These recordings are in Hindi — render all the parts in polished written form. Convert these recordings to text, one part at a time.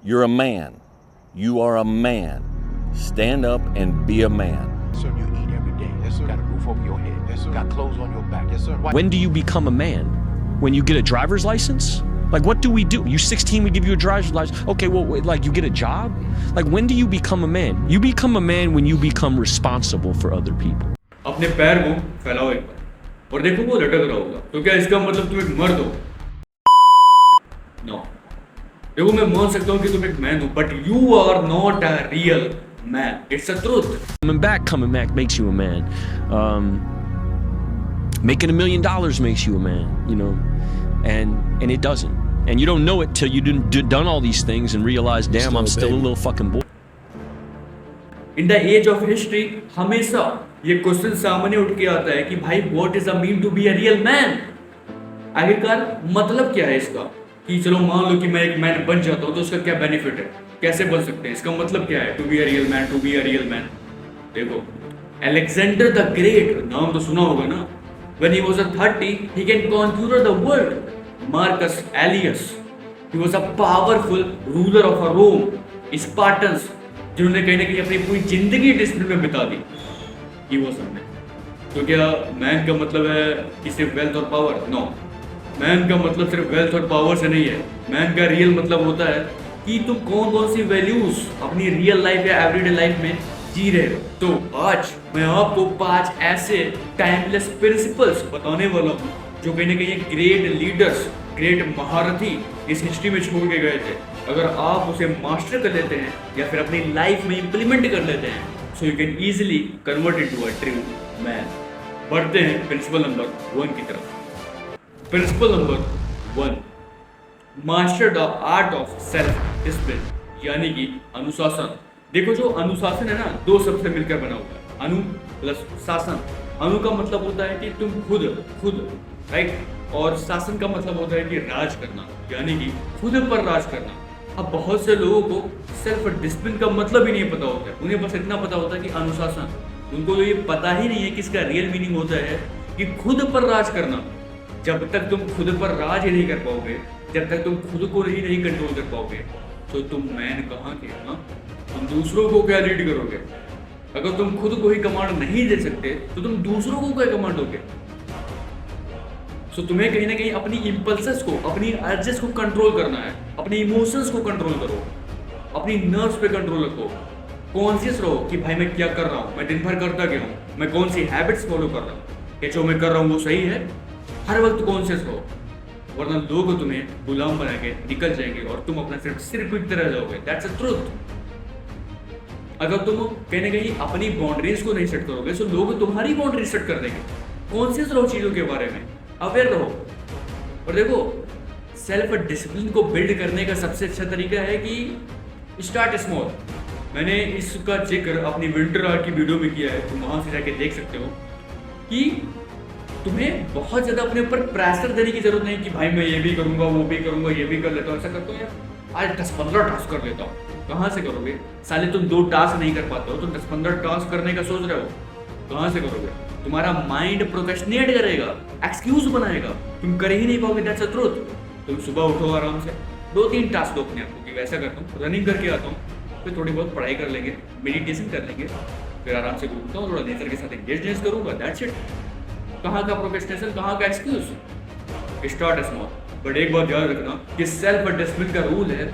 You're a man. You are a man. Stand up and be a man. Yes, sir. You eat every day. Yes, sir. Got a roof over your head. Yes, sir. Got clothes on your back. Yes, sir. When do you become a man? When you get a driver's license? Like, what do we do? You 16, we give you a driver's license. Okay, well, wait, like, you get a job? Like, when do you become a man? You become a man when you become responsible for other people. अपने पैर को फैलाओ एक बार और देखो वो लटक रहा होगा, तो क्या इसका मतलब तुम एक मर्द हो? नो। देखो मैं मान सकता हूँ कि तुम एक मैन हो, but you are not a real man. It's a truth. Coming back makes you a man. Making $1 million makes you a man, you know, and it doesn't. And you don't know it till you've done all these things and realize, damn, I'm still a little fucking boy. In the age of history, हमेशा ये क्वेश्चन सामने उठ के आता है कि भाई what is the mean to be a real man? आखिरकार मतलब क्या है इसका? कि चलो मान लो कि मैं एक मैन बन जाता हूँ तो उसका क्या बेनिफिट है? कैसे बन सकते हैं? इसका मतलब क्या है? To be a real man, to be a real man. देखो, Alexander the Great, नाम तो सुना होगा ना? When he was 30, he can conquer the world. Marcus Aurelius, he was a powerful ruler of a Rome. Spartans, जिन्होंने कहीं ना कहीं अपनी पूरी जिंदगी डिसिप्लिन में बिता दी. He was a man. तो क्या मैन का मतलब है कि सिर्फ वेल्थ और पावर? नो. मैन का मतलब सिर्फ वेल्थ और पावर से नहीं है. मैन का रियल मतलब होता है कि तुम कौन कौन सी वैल्यूज अपनी रियल लाइफ या एवरीडे लाइफ में जी रहे हो. तो आज मैं आपको 5 ऐसे टाइमलेस प्रिंसिपल्स बताने वाला हूँ जो कहीं ना कहीं ग्रेट लीडर्स, ग्रेट महारथी इस हिस्ट्री में छोड़ के गए थे. अगर आप उसे मास्टर कर लेते हैं या फिर अपनी लाइफ में इंप्लीमेंट कर लेते हैं, so you can easily convert into a true man. बढ़ते हैं प्रिंसिपल नंबर 1 की तरफ. Principle number 1, master the art of self discipline, यानी कि अनुशासन. देखो जो अनुशासन है ना, 2 शब्द से मिलकर बना हुआ है. अनु प्लस शासन. अनु का मतलब होता है कि तुम खुद राइट, और शासन का मतलब होता है कि राज करना, यानी कि खुद पर राज करना. अब बहुत से लोगों को सेल्फ डिसिप्लिन का मतलब ही नहीं पता होता है. उन्हें बस इतना पता होता है कि अनुशासन. उनको तो ये पता ही नहीं है कि इसका रियल मीनिंग होता है कि खुद पर राज करना. जब तक तुम खुद पर राज ही नहीं कर पाओगे, जब तक तुम खुद को नहीं कंट्रोल कर पाओगे, तो तुम मैन कहाँ के? हाँ, तुम दूसरों को क्या लीड करोगे? अगर तुम खुद को ही कमांड नहीं दे सकते तो तुम दूसरों को क्या कमांड दोगे? सो तुम्हें कहीं ना कहीं अपनी इंपल्सेस को, अपनी अर्जेस को कंट्रोल करना है. अपनी इमोशंस को कंट्रोल करो, अपनी नर्व्स पे कंट्रोल रखो. कॉन्शियस रहो कि भाई मैं क्या कर रहा हूँ, मैं दिन भर करता क्या हूँ, मैं कौन सी हैबिट्स फॉलो कर रहा हूँ, कि जो मैं कर रहा हूँ वो सही है. हर वक्त कॉन्शियस रहो, वरना लोग तुम्हें गुलाम बना के निकल जाएंगे और तुम अपना सिर्फ पीटते रह जाओगे. That's a truth. अगर तुम कहीं ना कहीं अपनी बाउंड्रीज को नहीं सेट करोगे तो लोग तुम्हारी बाउंड्री सेट कर देंगे. कॉन्शियस रहो चीज़ों के बारे में, अवेयर रहो. और देखो, सेल्फ डिसिप्लिन को बिल्ड करने का सबसे अच्छा तरीका है कि स्टार्ट स्मॉल. मैंने इसका जिक्र अपनी विंटर आर्ट की वीडियो में किया है, तुम वहाँ से जाके देख सकते हो कि तुम्हें बहुत ज़्यादा अपने ऊपर प्रेशर देने की जरूरत नहीं कि भाई मैं ये भी करूँगा, वो भी करूँगा, ये भी कर लेता हूँ, ऐसा करता हूँ यार, आज 10-15 टास्क कर लेता हूँ. कहाँ से करोगे? साले तुम 2 टास्क नहीं कर पाते हो तो 10-15 टास्क करने का सोच रहे हो, कहाँ से करोगे? तुम्हारा माइंड प्रोक्रेस्टिनेट करेगा, एक्सक्यूज बनाएगा, तुम कर ही नहीं पाओगे. That's a truth. तुम सुबह उठो आराम से, 2-3 टास्क दो अपने आप को कि वैसा करता हूँ, रनिंग करके आता हूँ, फिर थोड़ी बहुत पढ़ाई कर लेंगे, मेडिटेशन कर लेंगे, फिर आराम से घूमता हूँ, थोड़ा नेचर के साथ एंगेजनेस करूँगा. That's it. कहाँ का प्रोक्रेस्टिनेशन, कहाँ का एक्सक्यूज? Start small. बट एक बात याद रखना कि सेल्फ डिसिप्लिन का रूल है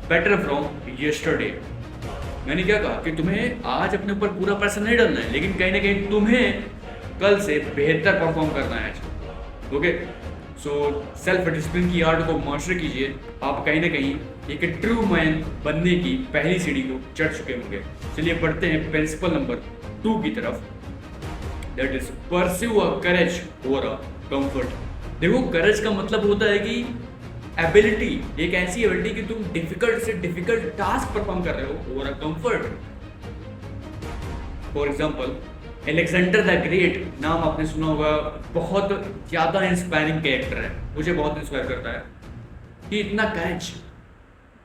बेटर फ्रॉम येस्टरडे. मैंने क्या कहा कि तुम्हें आज अपने ऊपर पूरा प्रेशर नहीं डालना है, लेकिन कहीं ना कहीं तुम्हें कल से बेहतर परफॉर्म करना है. ओके, सो सेल्फ डिसिप्लिन की आर्ट को मास्टर कीजिए. आप कहीं ना कहीं एक ट्रू मैन बनने की पहली सीढ़ी को चढ़ चुके होंगे. चलिए बढ़ते हैं प्रिंसिपल नंबर 2 की तरफ. That is pursue a courage over a comfort. देखो, करेज का मतलब होता है कि एबिलिटी, एक ऐसी एबिलिटी कि तुम डिफिकल्ट से डिफिकल्ट टास्क परफॉर्म कर रहे हो over a comfort. For example, Alexander the great नाम आपने सुना होगा. बहुत ज़्यादा इंस्पायरिंग कैरेक्टर है, मुझे बहुत इंस्पायर करता है कि इतना करेज.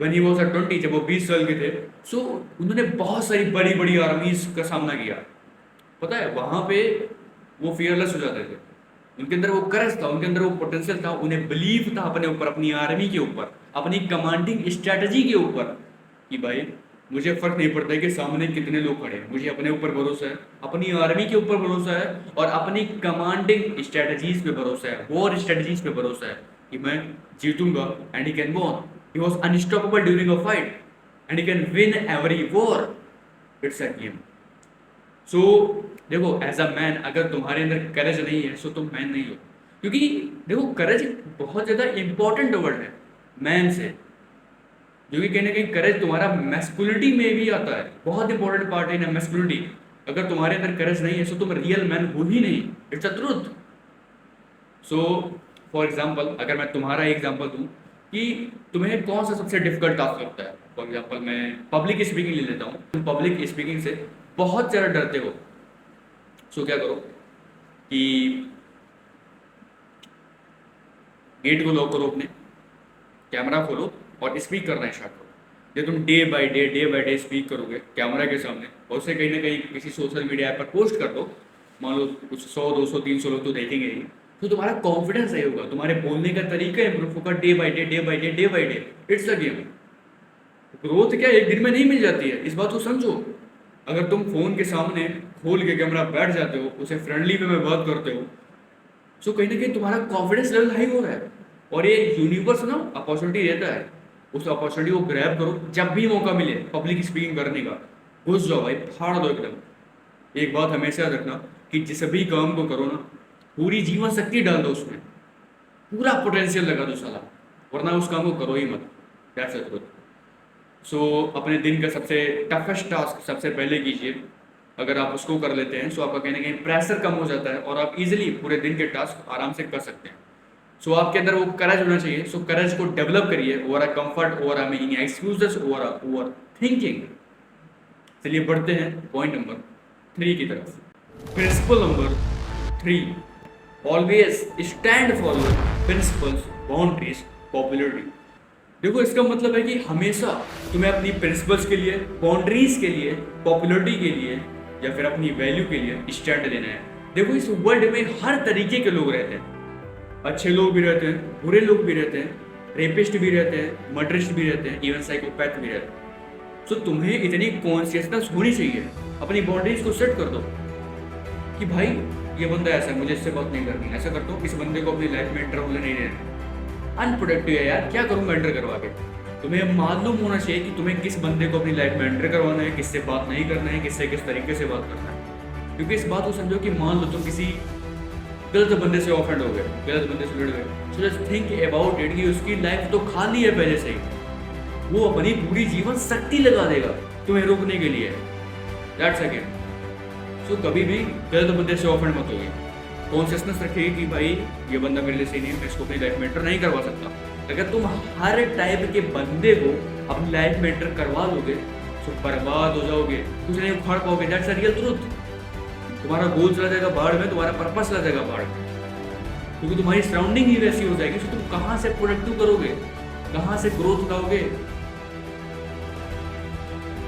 व्हेन ही वाज 20, जब वो 20 साल के थे, सो उन्होंने बहुत सारी बड़ी बड़ी आर्मीज का सामना किया. पता है, वहाँ पे वो फियरलेस हो जाते थे. उनके अंदर वो करेज था, उनके अंदर वो पोटेंशियल था, उन्हें बिलीव था अपने ऊपर, अपनी आर्मी के ऊपर, अपनी कमांडिंग स्ट्रेटजी के ऊपर. कि भाई मुझे फर्क नहीं पड़ता है कि सामने कितने लोग खड़े हैं, मुझे अपने ऊपर भरोसा है, अपनी आर्मी के ऊपर भरोसा है और अपनी कमांडिंग स्ट्रेटजीज पे भरोसा है, वॉर स्ट्रेटजीज पे भरोसा है कि मैं जीतूंगा and he can go on. He was unstoppable during a fight and he can win every war. It's a game. So देखो एज अ मैन अगर तुम्हारे अंदर करेज नहीं है सो तुम मैन नहीं हो, क्योंकि देखो करेज बहुत ज़्यादा इंपॉर्टेंट वर्ड है मैन से, जो कि कहीं ना कहीं करेज तुम्हारा मैस्कुलिनिटी में भी आता है, बहुत इंपॉर्टेंट पार्ट है ना मैस्कुलिनिटी। अगर तुम्हारे अंदर करेज नहीं है सो तुम रियल मैन हो ही नहीं। It's a truth. So for example अगर मैं तुम्हारा एग्जाम्पल दूं कि तुम्हें कौन सा सबसे डिफिकल्ट टास्क लगता है, फॉर एग्जाम्पल मैं पब्लिक स्पीकिंग ले लेता हूँ। तुम पब्लिक स्पीकिंग से बहुत ज़्यादा डरते हो, सो क्या करो कि गेट को लॉक करो, अपने कैमरा खोलो और स्पीक करना स्टार्ट करो। जब तुम डे बाय डे स्पीक करोगे कैमरा के सामने और उसे कहीं ना कहीं किसी सोशल मीडिया ऐप पर पोस्ट कर दो, मान लो कुछ 100 200 300 लोग तो देखेंगे ही, तो तुम्हारा कॉन्फिडेंस सही होगा, तुम्हारे बोलने का तरीका इंप्रूव होगा day by day. It's a game. Growth क्या एक दिन में नहीं मिल जाती है, इस बात को समझो। अगर तुम फोन के सामने खोल के कैमरा बैठ जाते हो, उसे फ्रेंडली वे में बात करते हो, सो कहीं ना कहीं तुम्हारा कॉन्फिडेंस लेवल हाई हो रहा है और ये यूनिवर्स ना अपॉर्चुनिटी देता है, उस अपॉर्चुनिटी को ग्रैब करो। जब भी मौका मिले पब्लिक स्पीकिंग करने का घुस जाओ भाई, फाड़ दो एकदम। एक बात हमेशा याद रखना कि जिस भी काम को करो ना पूरी जीवन शक्ति डाल दो उसमें, पूरा पोटेंशियल लगा दो साला, वरना उस काम को करो ही मत। That's the truth. सो अपने दिन का सबसे टफेस्ट टास्क सबसे पहले कीजिए। अगर आप उसको कर लेते हैं सो आपका कहीं ना कहीं प्रेशर कम हो जाता है और आप इजीली पूरे दिन के टास्क आराम से कर सकते हैं। सो आपके अंदर वो करेज होना चाहिए। सो करेज को डेवलप करिए over a comfort, over a making excuses, over thinking. चलिए बढ़ते हैं पॉइंट नंबर 3 की तरफ। Principle number 3, always stand for your principles, boundaries, popularity. देखो इसका मतलब है कि हमेशा तुम्हें अपनी प्रिंसिपल्स के लिए, बाउंड्रीज के लिए, पॉपुलरिटी के लिए या फिर अपनी वैल्यू के लिए स्टैंड लेना है। देखो इस वर्ल्ड में हर तरीके के लोग रहते हैं, अच्छे लोग भी रहते हैं, बुरे लोग भी रहते हैं, रेपिस्ट भी रहते हैं, मर्डरिस्ट भी रहते हैं, इवन साइकोपैथ भी रहते हैं। सो तुम्हें इतनी कॉन्शियसनेस होनी चाहिए, अपनी बाउंड्रीज को सेट कर दो कि भाई ये बंदा ऐसा है, मुझे इससे बात नहीं करनी, ऐसा करता हूँ, इस बंदे को अपनी लाइफ में एंटर होने नहीं देना। अनप्रोडक्टिव है यार, क्या करूँगा एंटर करवा के। तुम्हें मालूम होना चाहिए कि तुम्हें किस बंदे को अपनी लाइफ में एंटर करवाना है, किससे बात नहीं करना है, किससे किस तरीके से बात करना है। क्योंकि इस बात को समझो कि मान लो तुम किसी गलत बंदे से ऑफेंड हो गए, गलत बंदे से लड़ गए, so just think about it कि उसकी लाइफ तो खाली है पहले से ही, वो अपनी पूरी जीवन शक्ति लगा देगा तुम्हें रोकने के लिए। That's a game. सो कभी भी गलत बंदे से ऑफेंड मत होइए, कॉन्शियसनेस रखिए कि भाई ये बंदा मेरे लिए सही नहीं है, मैं इसको अपनी लाइफ में एंटर नहीं करवा सकता। अगर तुम हर टाइप के बंदे को अपनी लाइफ में एंटर करवा दोगे तो बर्बाद हो जाओगे, कुछ नहीं उखाड़ पाओगे। That's a real truth. तुम्हारा गोल चला जाएगा बाढ़ में, तुम्हारा पर्पस चला जाएगा बाढ़ में, क्योंकि तुम्हारी सराउंडिंग ही वैसी हो जाएगी। तो तुम कहाँ से प्रोडक्टिव करोगे, कहाँ से ग्रोथ लाओगे।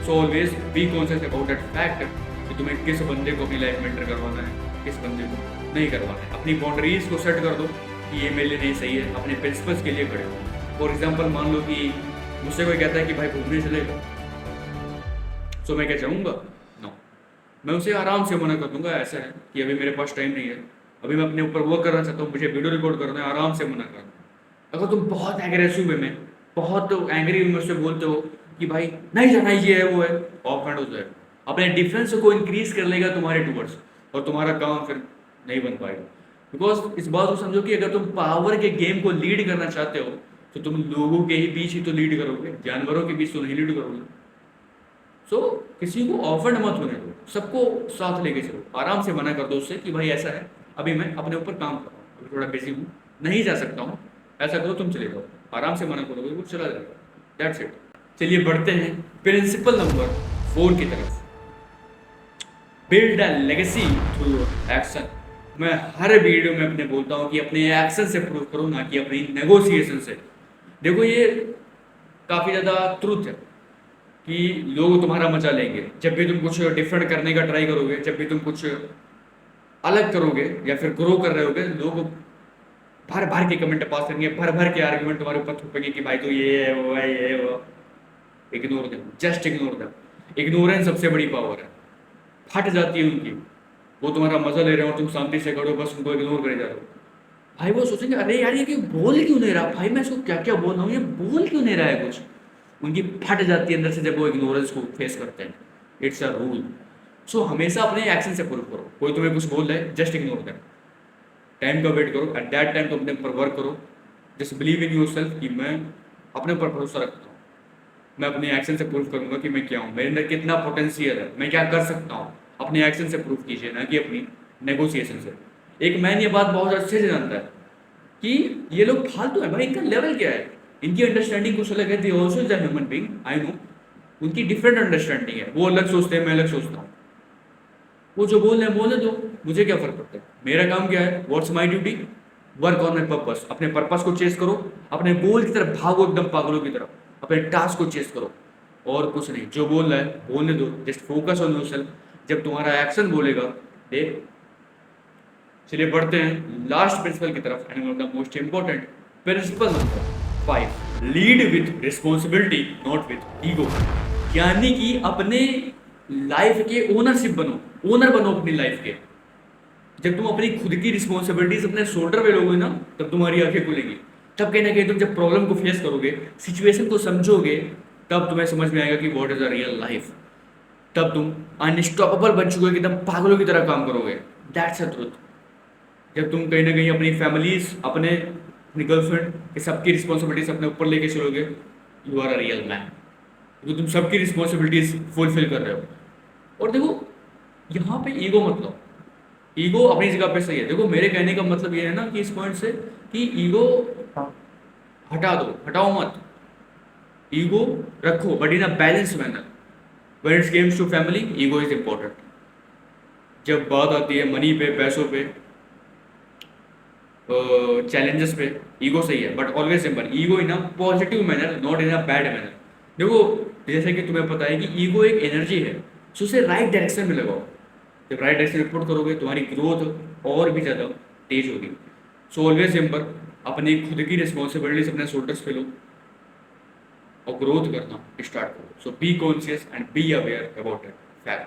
So always be conscious about that fact कि तुम्हें किस बंदे को अपनी लाइफ में एंटर करवाना है, किस बंदे को नहीं करवाना है। अपनी बाउंड्रीज को सेट कर दो कि ये मेरे लिए नहीं सही है, अपने प्रिंसिपल्स के लिए खड़े हो। फॉर एग्जाम्पल मान लो कि मुझसे कोई कहता है कि भाई घूमने चलेगा, सो मैं क्या चाहूँगा, नो, मैं उसे आराम से मना कर दूंगा। ऐसा है कि अभी मेरे पास टाइम नहीं है, अभी मैं अपने ऊपर वर्क करना चाहता हूँ, मुझे वीडियो रिकॉर्ड करना है, आराम से मना कर दूँ। अगर तुम बहुत एग्रेसिव वे में, बहुत एंग्री वे में उससे बोलते हो कि भाई नहीं जाना, ये है वो है, ऑफेंड हो जाए, अपने डिफरेंस को इंक्रीज कर लेगा तुम्हारे टूवर्ड्स और तुम्हारा काम फिर नहीं बन पाएगा। बिकॉज इस बात को समझो कि अगर तुम पावर के गेम को लीड करना चाहते हो तो तुम लोगों के ही बीच ही तो लीड करोगे, जानवरों के बीच तो नहीं लीड करोगे। सो किसी को ऑफेंड मत होने दो, सबको साथ लेके चलो, आराम से मना कर दो उससे कि भाई ऐसा है, अभी मैं अपने ऊपर काम कर रहा हूँ, अभी थोड़ा बिजी हूँ, नहीं जा सकता हूँ, ऐसा करो, तुम चले जाओ। आराम से मना करोगे वो चला जाएगा। That's it. चलिए बढ़ते हैं प्रिंसिपल नंबर 4 की तरफ। Build a legacy through your action. मैं हर वीडियो में अपने बोलता हूँ कि अपने एक्शन से प्रूव करो, ना कि अपनी नेगोशिएशन से। देखो ये काफ़ी ज़्यादा ट्रूथ है कि लोग तुम्हारा मजा लेंगे जब भी तुम कुछ डिफरेंट करने का ट्राई करोगे, जब भी तुम कुछ अलग करोगे या फिर ग्रो कर रहे होगे, लोग भर भर के कमेंट पास करेंगे, भर भर के आर्गुमेंट तुम्हारे ऊपर थोपेंगे कि भाई तो ये है वो है, ये है वो। Ignore them, just ignore them. Ignorance सबसे बड़ी पावर है, फट जाती है उनकी। वो तुम्हारा मजा ले रहे हो, तुम शांति से करो, बस उनको इग्नोर करे जा रहे हो। भाई वो सोचेंगे अरे यार ये क्यों बोल क्यों नहीं रहा, भाई मैं इसको क्या क्या बोल रहा हूँ, ये बोल क्यों नहीं रहा है कुछ। उनकी फट जाती है अंदर से जब वो इग्नोरेंस को फेस करते हैं। It's a rule. सो हमेशा अपने एक्शन से प्रूव करो। कोई तुम्हें कुछ बोल रहा है, जस्ट इग्नोर देम, टाइम का वेट करो, एट दैट टाइम तुम अपने ऊपर वर्क करो। Just believe in your self कि मैं अपने ऊपर भरोसा रखता हूँ, मैं अपने एक्शन से प्रूव करूंगा कि मैं क्या हूँ, मेरे अंदर कितना पोटेंशियल है, मैं क्या कर सकता हूँ। अपने एक्शन से प्रूव कीजिए, ना कि अपनी नेगोशिएशन से। एक मैन ये बात बहुत अच्छे से जानता है कि ये लोग फालतू है भाई, इनका लेवल क्या है, इनकी अंडरस्टैंडिंग कुछ अलग है। They also is a human being, I know, उनकी डिफरेंट अंडरस्टैंडिंग है। वो अलग सोचते हैं, मैं अलग सोचता हूँ। वो जो बोल रहे हैं बोलने दो, मुझे क्या फर्क पड़ता है। मेरा काम क्या है, what's my duty, work on my purpose. अपने पर्पस को चेस करो, अपने गोल की तरफ भागो एकदम पागलों की तरफ, अपने टास्क को चेस करो, और कुछ नहीं। जो बोल रहा है बोलने दो, जस्ट फोकस ऑन योरसेल्फ। जब तुम्हारा एक्शन बोलेगा, देख। चलिए बढ़ते हैं लास्ट प्रिंसिपल की तरफ, and one of the most important principle number 5, lead with responsibility not with ego. यानी कि अपने लाइफ के ओनरशिप बनो, ओनर बनो अपनी लाइफ के। जब तुम अपनी खुद की रिस्पॉन्सिबिलिटीज अपने शोल्डर पे लोगे ना, तब तुम्हारी आंखें खुलेगी। तब कहीं ना कहीं तुम जब प्रॉब्लम को फेस करोगे, सिचुएशन को समझोगे, तब तुम्हें समझ में आएगा कि what is a real life. तब तुम अनस्टॉपेबल बन चुके, एकदम पागलों की तरह काम करोगे। That's a truth. जब तुम कहीं ना कहीं अपनी फैमिलीज, अपनी गर्लफ्रेंड, ये सबकी रिस्पॉन्सिबिलिटीज अपने ऊपर लेके चलोगे, you are a real man, क्योंकि तुम सबकी रिस्पॉन्सिबिलिटीज फुलफिल कर रहे हो। और देखो यहाँ पे ईगो मत लो, ईगो अपनी जगह पे सही है। देखो मेरे कहने का मतलब ये है ना कि इस पॉइंट से कि ईगो हटा दो, हटाओ मत, ईगो रखो, but in a balance manner. When it's comes to family, ego is important. जब बात आती है मनी पे, पैसों पे, चैलेंजेस पे, ईगो सही है, but always simple. Ego in a positive manner, not in a bad manner. देखो जैसे कि तुम्हें पता है कि ईगो एक एनर्जी है, सो उसे राइट डायरेक्शन में लगाओ। जब राइट डायरेक्शन में पुट करोगे, तुम्हारी ग्रोथ और भी ज़्यादा तेज होगी। सो ऑलवेज सिंपल, अपनी खुद की रिस्पॉन्सिबिलिटीज अपने शोल्डर्स पे लो और ग्रोथ करना स्टार्ट करो। So be conscious and be aware about it fact.